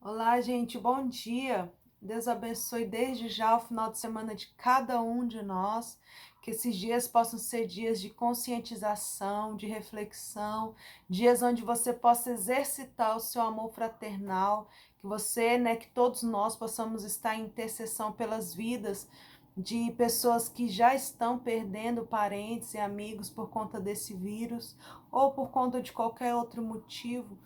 Olá, gente, bom dia. Deus abençoe desde já o final de semana de cada um de nós. Que esses dias possam ser dias de conscientização, de reflexão, dias onde você possa exercitar o seu amor fraternal, que você, que todos nós possamos estar em intercessão pelas vidas de pessoas que já estão perdendo parentes e amigos por conta desse vírus ou por conta de qualquer outro motivo,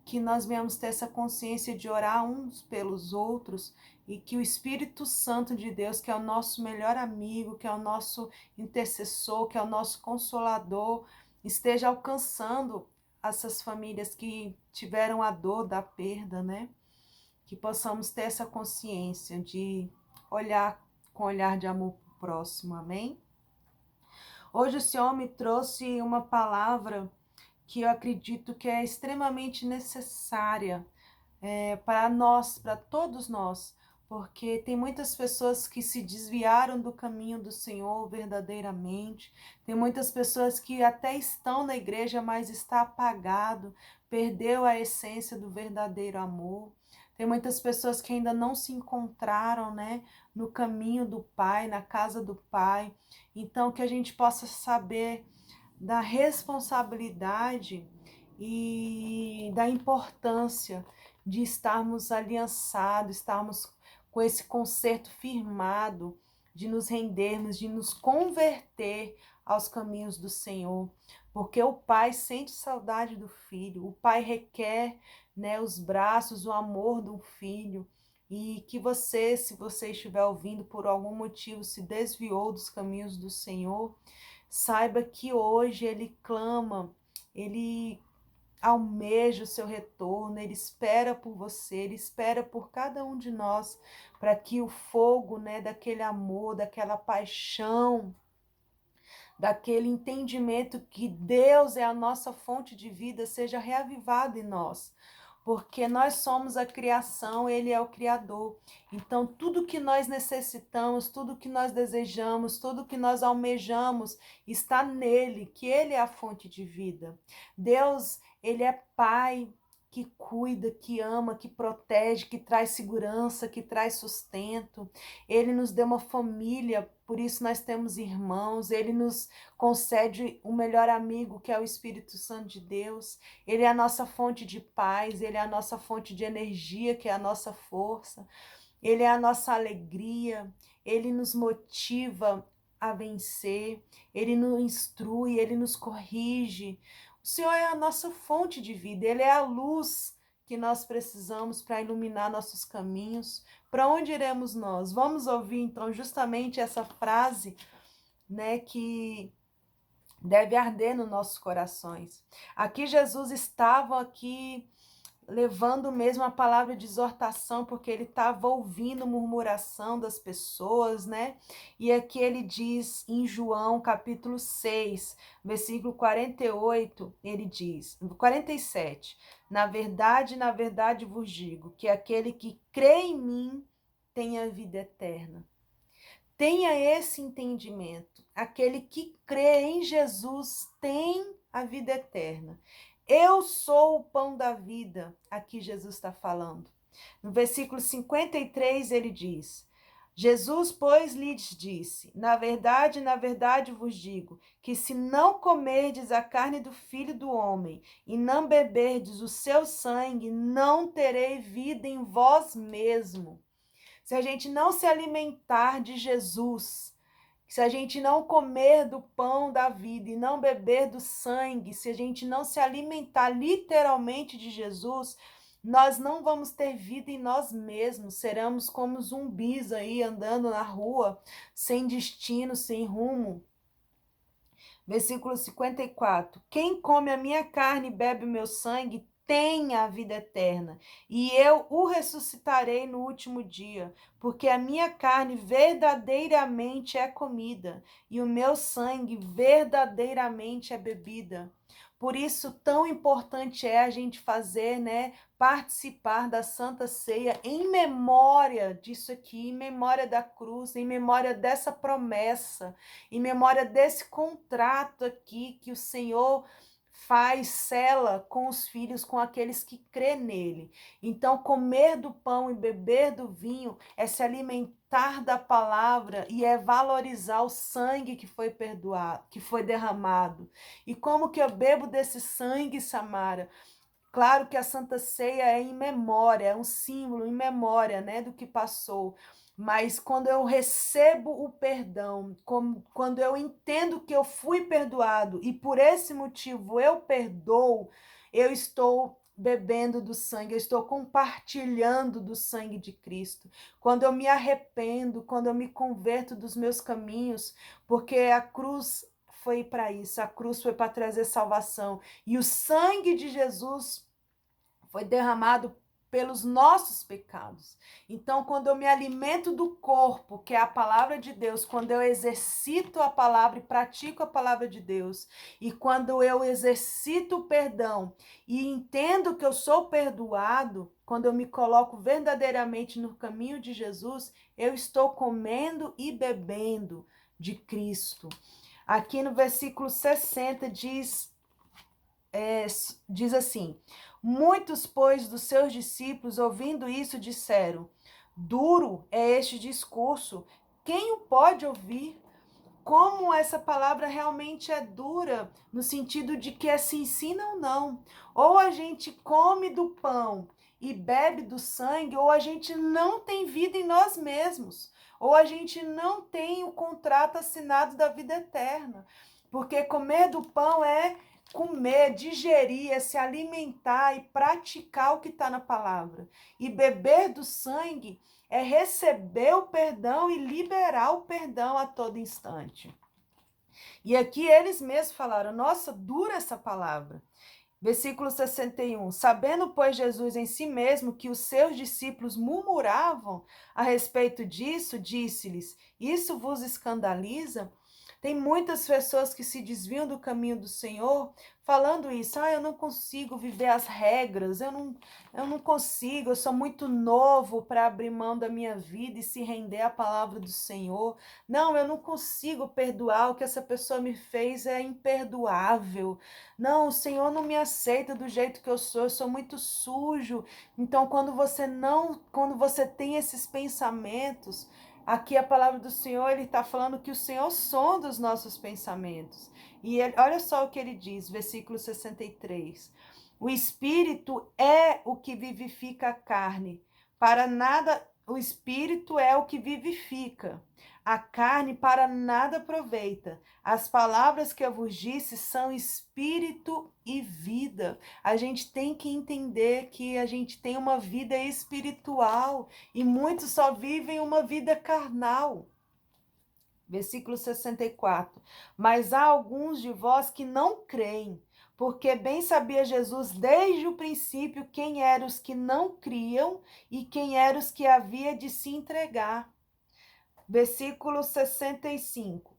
que nós venhamos ter essa consciência de orar uns pelos outros e que o Espírito Santo de Deus, que é o nosso melhor amigo, que é o nosso intercessor, que é o nosso consolador, esteja alcançando essas famílias que tiveram a dor da perda, né? Que possamos ter essa consciência de olhar com olhar de amor para o próximo, amém? Hoje o Senhor me trouxe uma palavra que eu acredito que é extremamente necessária para nós, para todos nós, porque tem muitas pessoas que se desviaram do caminho do Senhor verdadeiramente, tem muitas pessoas que até estão na igreja, mas está apagado, perdeu a essência do verdadeiro amor. Tem muitas pessoas que ainda não se encontraram, no caminho do Pai, na casa do Pai. Então, que a gente possa saber da responsabilidade e da importância de estarmos aliançados, estarmos com esse concerto firmado, de nos rendermos, de nos converter aos caminhos do Senhor, porque o Pai sente saudade do filho, o Pai requer, os braços, o amor do filho. E que você, se você estiver ouvindo por algum motivo, se desviou dos caminhos do Senhor, saiba que hoje ele clama, ele almeja o seu retorno, ele espera por você, ele espera por cada um de nós, para que o fogo, daquele amor, daquela paixão, daquele entendimento que Deus é a nossa fonte de vida, seja reavivado em nós. Porque nós somos a criação, Ele é o Criador. Então, tudo que nós necessitamos, tudo que nós desejamos, tudo que nós almejamos, está nele, que Ele é a fonte de vida. Deus, Ele é Pai que cuida, que ama, que protege, que traz segurança, que traz sustento. Ele nos deu uma família, por isso nós temos irmãos. Ele nos concede o melhor amigo, que é o Espírito Santo de Deus. Ele é a nossa fonte de paz, ele é a nossa fonte de energia, que é a nossa força. Ele é a nossa alegria, ele nos motiva a vencer, ele nos instrui, ele nos corrige. O Senhor é a nossa fonte de vida, ele é a luz que nós precisamos para iluminar nossos caminhos. Para onde iremos nós? Vamos ouvir então justamente essa frase, que deve arder nos nossos corações. Aqui Jesus estava aqui levando mesmo a palavra de exortação, porque ele estava ouvindo murmuração das pessoas, E aqui ele diz em João capítulo 6, versículo 48, ele diz, 47, na verdade vos digo, que aquele que crê em mim tem a vida eterna. Tenha esse entendimento. Aquele que crê em Jesus tem a vida eterna. Eu sou o pão da vida, aqui Jesus está falando. No versículo 53 ele diz: Jesus, pois, lhes disse: na verdade vos digo, que se não comerdes a carne do Filho do Homem e não beberdes o seu sangue, não terei vida em vós mesmo. Se a gente não se alimentar de Jesus, se a gente não comer do pão da vida e não beber do sangue, se a gente não se alimentar literalmente de Jesus, nós não vamos ter vida em nós mesmos, seremos como zumbis aí andando na rua, sem destino, sem rumo. Versículo 54. Quem come a minha carne e bebe o meu sangue tem a vida eterna, e eu o ressuscitarei no último dia, porque a minha carne verdadeiramente é comida, e o meu sangue verdadeiramente é bebida. Por isso, tão importante é a gente fazer, participar da Santa Ceia em memória disso aqui, em memória da cruz, em memória dessa promessa, em memória desse contrato aqui que o Senhor cela com os filhos, com aqueles que crê nele. Então, comer do pão e beber do vinho é se alimentar da palavra e é valorizar o sangue que foi perdoado, que foi derramado. E como que eu bebo desse sangue, Samara? Claro que a Santa Ceia é em memória, é um símbolo em memória, né, do que passou. Mas quando eu recebo o perdão, quando eu entendo que eu fui perdoado e por esse motivo eu perdoo, eu estou bebendo do sangue, eu estou compartilhando do sangue de Cristo. Quando eu me arrependo, quando eu me converto dos meus caminhos, porque a cruz foi para isso, a cruz foi para trazer salvação. E o sangue de Jesus foi derramado pelos nossos pecados. Então, quando eu me alimento do corpo, que é a palavra de Deus, quando eu exercito a palavra e pratico a palavra de Deus, e quando eu exercito o perdão e entendo que eu sou perdoado, quando eu me coloco verdadeiramente no caminho de Jesus, eu estou comendo e bebendo de Cristo. Aqui no versículo 60 diz assim: muitos, pois, dos seus discípulos, ouvindo isso, disseram: duro é este discurso, quem o pode ouvir? Como essa palavra realmente é dura, no sentido de que se ensina ou não. Ou a gente come do pão e bebe do sangue, ou a gente não tem vida em nós mesmos, ou a gente não tem o contrato assinado da vida eterna. Porque comer do pão é comer, digerir, é se alimentar e praticar o que está na palavra. E beber do sangue é receber o perdão e liberar o perdão a todo instante. E aqui eles mesmos falaram: nossa, dura essa palavra. Versículo 61. Sabendo, pois, Jesus em si mesmo que os seus discípulos murmuravam a respeito disso, disse-lhes: isso vos escandaliza? Tem muitas pessoas que se desviam do caminho do Senhor falando isso: eu não consigo viver as regras, eu não consigo, eu sou muito novo para abrir mão da minha vida e se render à palavra do Senhor. Não, eu não consigo perdoar, o que essa pessoa me fez é imperdoável. Não, o Senhor não me aceita do jeito que eu sou muito sujo. Então, quando você tem esses pensamentos, aqui a palavra do Senhor, ele está falando que o Senhor sonda os nossos pensamentos. E olha só o que ele diz, versículo 63. O Espírito é o que vivifica a carne. Para nada, o Espírito é o que vivifica. A carne para nada aproveita. As palavras que eu vos disse são espírito e vida. A gente tem que entender que a gente tem uma vida espiritual e muitos só vivem uma vida carnal. Versículo 64. Mas há alguns de vós que não creem, porque bem sabia Jesus desde o princípio quem eram os que não criam e quem eram os que havia de se entregar. Versículo 65.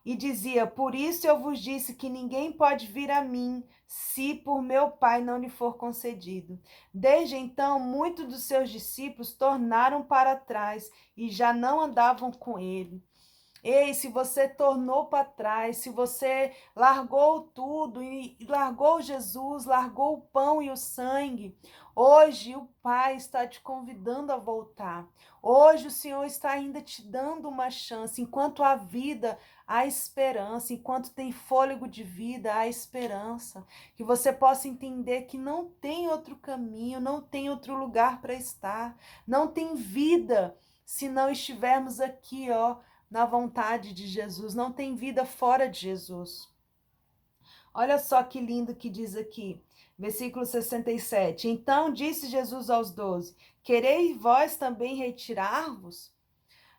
E dizia: por isso eu vos disse que ninguém pode vir a mim, se por meu Pai não lhe for concedido. Desde então, muitos dos seus discípulos tornaram para trás e já não andavam com ele. Ei, se você tornou para trás, se você largou tudo e largou Jesus, largou o pão e o sangue, hoje o Pai está te convidando a voltar. Hoje o Senhor está ainda te dando uma chance. Enquanto há vida, há esperança. Enquanto tem fôlego de vida, há esperança. Que você possa entender que não tem outro caminho, não tem outro lugar para estar. Não tem vida se não estivermos aqui, na vontade de Jesus. Não tem vida fora de Jesus. Olha só que lindo que diz aqui, versículo 67. Então disse Jesus aos 12: quereis vós também retirar-vos?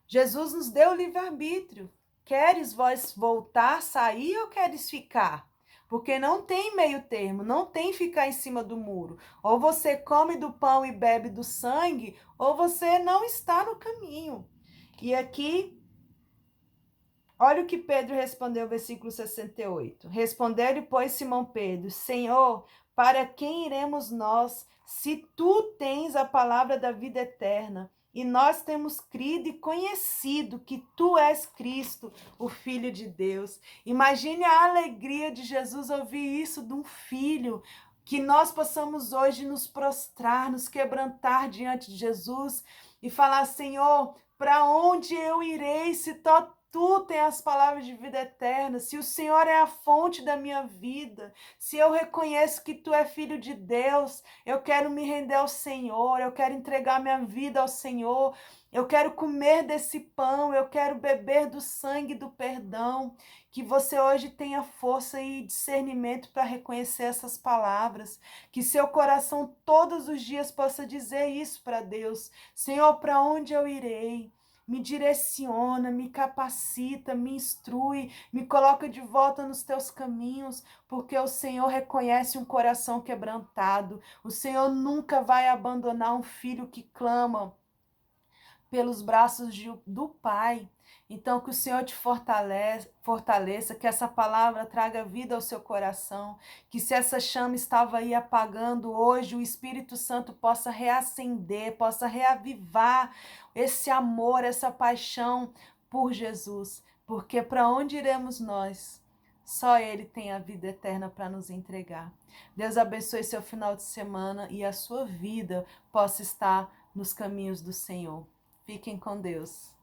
Jesus nos deu livre-arbítrio. Queres vós voltar, sair ou queres ficar? Porque não tem meio termo, não tem ficar em cima do muro. Ou você come do pão e bebe do sangue, ou você não está no caminho. E aqui, olha o que Pedro respondeu, versículo 68. Respondeu-lhe, pois, Simão Pedro: Senhor, para quem iremos nós, se tu tens a palavra da vida eterna? e nós temos crido e conhecido que tu és Cristo, o Filho de Deus. Imagine a alegria de Jesus ouvir isso de um filho, que nós possamos hoje nos prostrar, nos quebrantar diante de Jesus e falar: Senhor, para onde eu irei se tu tem as palavras de vida eterna, se o Senhor é a fonte da minha vida, se eu reconheço que tu é filho de Deus, eu quero me render ao Senhor, eu quero entregar minha vida ao Senhor, eu quero comer desse pão, eu quero beber do sangue do perdão. Que você hoje tenha força e discernimento para reconhecer essas palavras, que seu coração todos os dias possa dizer isso para Deus: Senhor, para onde eu irei? Me direciona, me capacita, me instrui, me coloca de volta nos teus caminhos, porque o Senhor reconhece um coração quebrantado. O Senhor nunca vai abandonar um filho que clama pelos braços do Pai. Então, que o Senhor te fortaleça, que essa palavra traga vida ao seu coração, que se essa chama estava aí apagando, hoje o Espírito Santo possa reacender, possa reavivar esse amor, essa paixão por Jesus. Porque para onde iremos nós? Só Ele tem a vida eterna para nos entregar. Deus abençoe seu final de semana e a sua vida possa estar nos caminhos do Senhor. Fiquem com Deus.